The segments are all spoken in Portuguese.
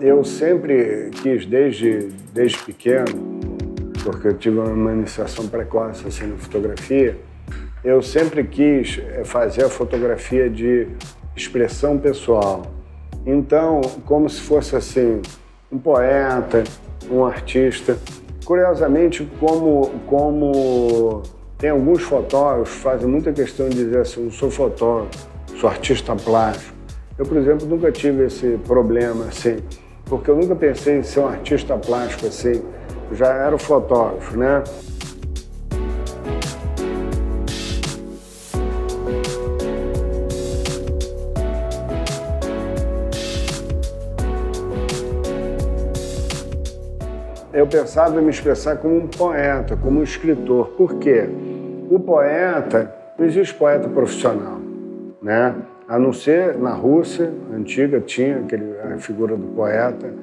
Eu sempre quis, desde pequeno, porque eu tive uma iniciação precoce assim, na fotografia, eu sempre quis fazer a fotografia de expressão pessoal. Então, como se fosse assim, um poeta, um artista. Curiosamente, como tem alguns fotógrafos que fazem muita questão de dizer assim, não sou fotógrafo, sou artista plástico. Eu, por exemplo, nunca tive esse problema assim, porque eu nunca pensei em ser um artista plástico assim, eu já era fotógrafo, né? Eu pensava em me expressar como um poeta, como um escritor. Por quê? O poeta, não existe poeta profissional, né? A não ser na Rússia antiga tinha a figura do poeta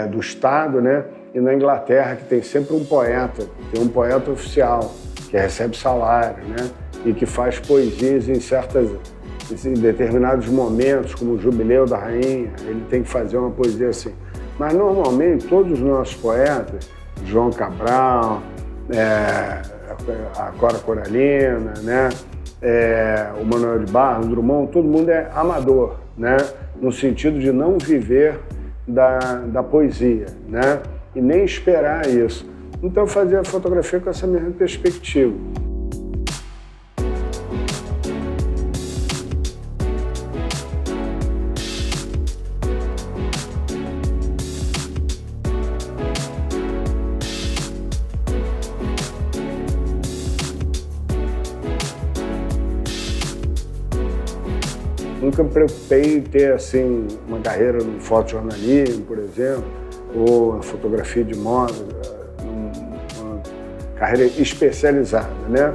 do Estado, né? E na Inglaterra que tem sempre um poeta, tem um poeta oficial que recebe salário, né? E que faz poesias em determinados momentos, como o Jubileu da Rainha, ele tem que fazer uma poesia assim. Mas, normalmente, todos os nossos poetas, João Cabral, a Cora Coralina, né? O Manuel de Barros, o Drummond, todo mundo é amador, né? No sentido de não viver da poesia, né? E nem esperar isso. Então, eu fazia a fotografia com essa mesma perspectiva. Nunca me preocupei em ter assim, uma carreira no fotojornalismo, por exemplo, ou na fotografia de moda, uma carreira especializada, né?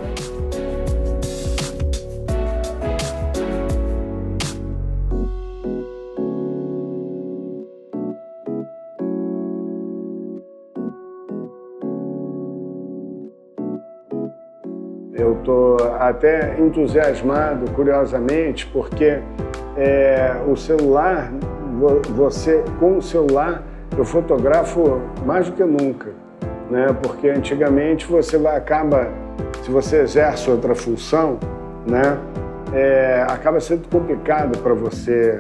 Eu estou até entusiasmado, curiosamente, porque o celular, com o celular, eu fotografo mais do que nunca, né? Porque antigamente se você exerce outra função, né? Acaba sendo complicado para você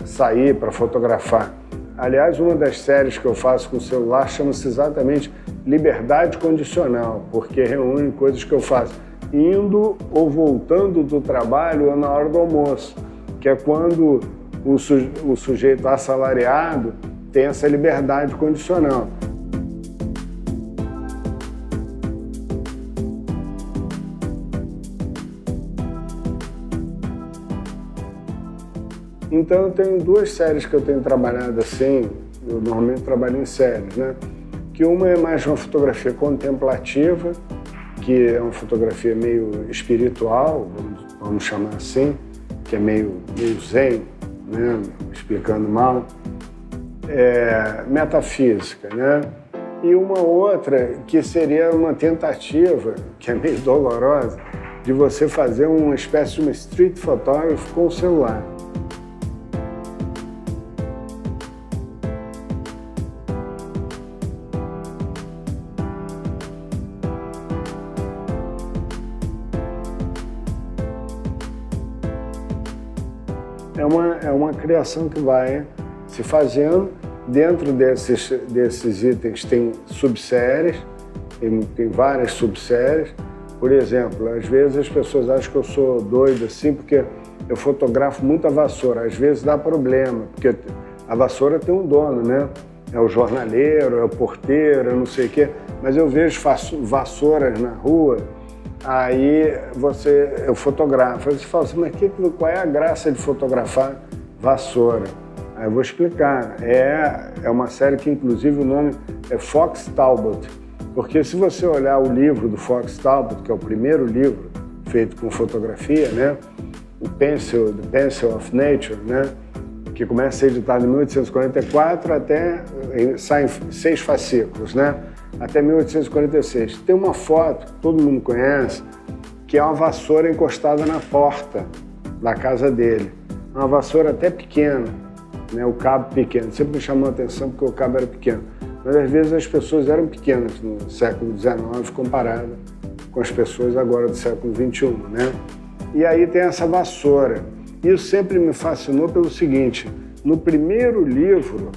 sair para fotografar. Aliás, uma das séries que eu faço com o celular chama-se exatamente Liberdade Condicional, porque reúne coisas que eu faço indo ou voltando do trabalho ou na hora do almoço, que é quando o sujeito assalariado tem essa liberdade condicional. Então eu tenho duas séries que eu tenho trabalhado assim, eu normalmente trabalho em séries, né? Que uma é mais uma fotografia contemplativa, que é uma fotografia meio espiritual, vamos chamar assim, que é meio zen, né? Explicando mal, metafísica, né? E uma outra que seria uma tentativa, que é meio dolorosa, de você fazer uma espécie de uma street photography com o celular. É uma criação que vai se fazendo. Dentro desses itens tem subséries, tem várias subséries. Por exemplo, às vezes as pessoas acham que eu sou doido assim porque eu fotografo muita vassoura. Às vezes dá problema, porque a vassoura tem um dono, né? É o jornaleiro, é o porteiro, é não sei o quê. Mas eu vejo vassouras na rua, aí eu fotografo. Aí você fala assim, mas qual é a graça de fotografar vassoura? Aí eu vou explicar. É uma série que, inclusive, o nome é Fox Talbot. Porque se você olhar o livro do Fox Talbot, que é o primeiro livro feito com fotografia, né? O The Pencil of Nature, né? Que começa a ser editado em 1844 saem 6 fascículos, né? Até 1846. Tem uma foto que todo mundo conhece, que é uma vassoura encostada na porta da casa dele. Uma vassoura até pequena. né? O cabo pequeno. Sempre me chamou a atenção porque o cabo era pequeno. Mas às vezes as pessoas eram pequenas no século XIX comparado com as pessoas agora do século XXI, né? E aí tem essa vassoura. Isso sempre me fascinou pelo seguinte: no primeiro livro,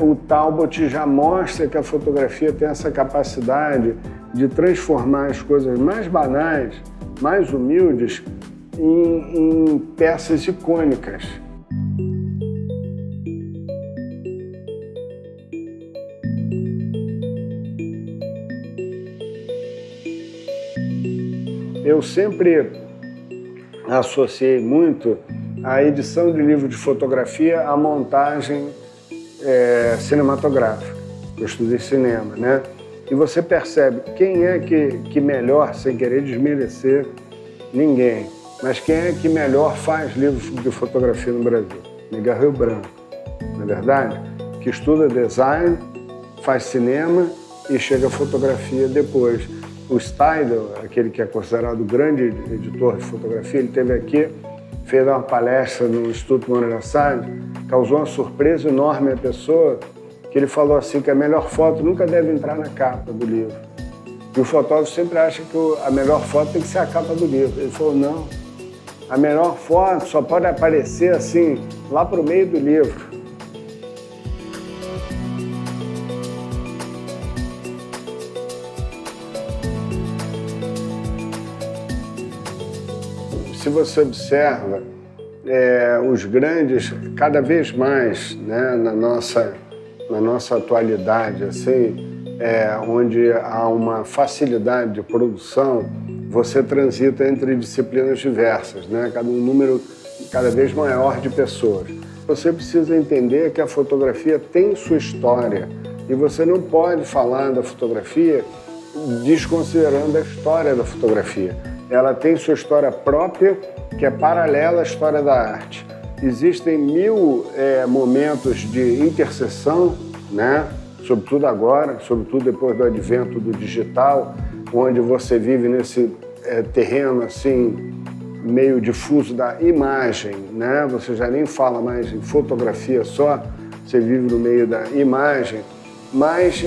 o Talbot já mostra que a fotografia tem essa capacidade de transformar as coisas mais banais, mais humildes, em peças icônicas. Eu sempre associei muito a edição de livro de fotografia à montagem cinematográfica. Eu estudei cinema, né? E você percebe quem é que melhor, sem querer desmerecer ninguém, mas quem é que melhor faz livros de fotografia no Brasil? Miguel Rio Branco, não é verdade? Que estuda design, faz cinema e chega à fotografia depois. O Steidl, aquele que é considerado o grande editor de fotografia, ele esteve aqui, fez uma palestra no Instituto Moreira Salles, causou uma surpresa enorme à pessoa, que ele falou assim que a melhor foto nunca deve entrar na capa do livro. E o fotógrafo sempre acha que a melhor foto tem que ser a capa do livro. Ele falou, não, a melhor foto só pode aparecer assim, lá para o meio do livro. Se você observa, os grandes, cada vez mais, né, na nossa atualidade, assim, onde há uma facilidade de produção, você transita entre disciplinas diversas, né, um número cada vez maior de pessoas. Você precisa entender que a fotografia tem sua história e você não pode falar da fotografia desconsiderando a história da fotografia. Ela tem sua história própria, que é paralela à história da arte. Existem 1000 momentos de interseção, né? Sobretudo agora, sobretudo depois do advento do digital, onde você vive nesse terreno assim, meio difuso da imagem, né? Você já nem fala mais em fotografia só, você vive no meio da imagem. Mas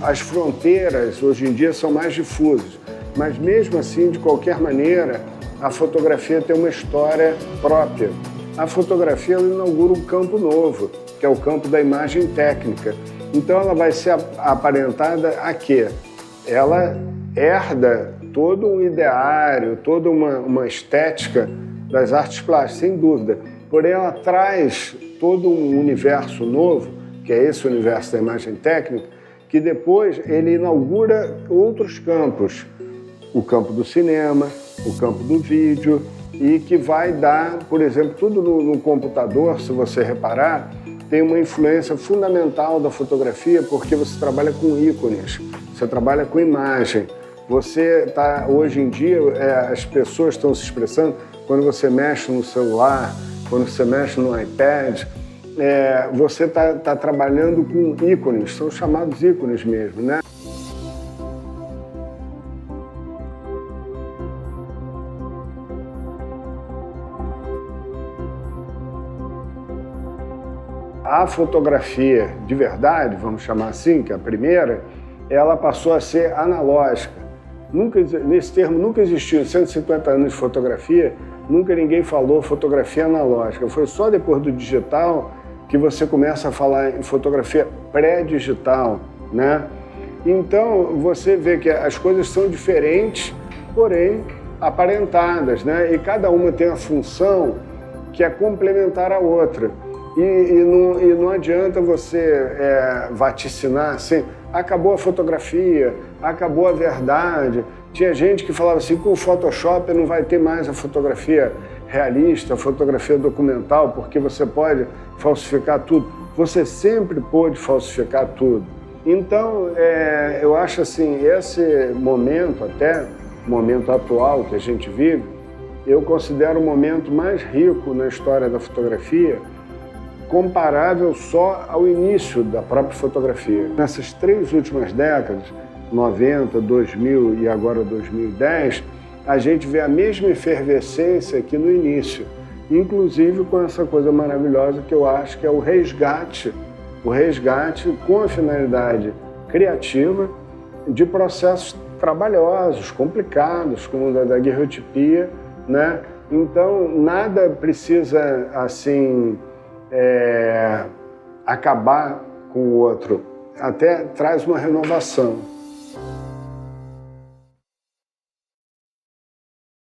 as fronteiras hoje em dia são mais difusas. Mas mesmo assim, de qualquer maneira, a fotografia tem uma história própria. A fotografia ela inaugura um campo novo, que é o campo da imagem técnica. Então ela vai ser aparentada a quê? Ela herda todo um ideário, toda uma estética das artes plásticas, sem dúvida. Porém, ela traz todo um universo novo, que é esse universo da imagem técnica, que depois ele inaugura outros campos. O campo do cinema, o campo do vídeo, e que vai dar, por exemplo, tudo no computador, se você reparar, tem uma influência fundamental da fotografia, porque você trabalha com ícones, você trabalha com imagem. Você está, hoje em dia, as pessoas estão se expressando, quando você mexe no celular, quando você mexe no iPad, você está trabalhando com ícones, são chamados ícones mesmo, né? A fotografia de verdade, vamos chamar assim, que é a primeira, ela passou a ser analógica. Nesse termo nunca existiu, em 150 anos de fotografia, nunca ninguém falou fotografia analógica. Foi só depois do digital que você começa a falar em fotografia pré-digital, né? Então, você vê que as coisas são diferentes, porém aparentadas, né? E cada uma tem a função que é complementar a outra. E não adianta você vaticinar assim, acabou a fotografia, acabou a verdade. Tinha gente que falava assim, com o Photoshop não vai ter mais a fotografia realista, a fotografia documental, porque você pode falsificar tudo. Você sempre pôde falsificar tudo. Então, eu acho assim, esse momento até, momento atual que a gente vive, eu considero o momento mais rico na história da fotografia, comparável só ao início da própria fotografia. Nessas 3 últimas décadas, 90, 2000 e agora 2010, a gente vê a mesma efervescência que no início. inclusive com essa coisa maravilhosa que eu acho que é o resgate com a finalidade criativa de processos trabalhosos, complicados, como o da guerreotipia, né? Então, nada precisa, assim, acabar com o outro. Até traz uma renovação.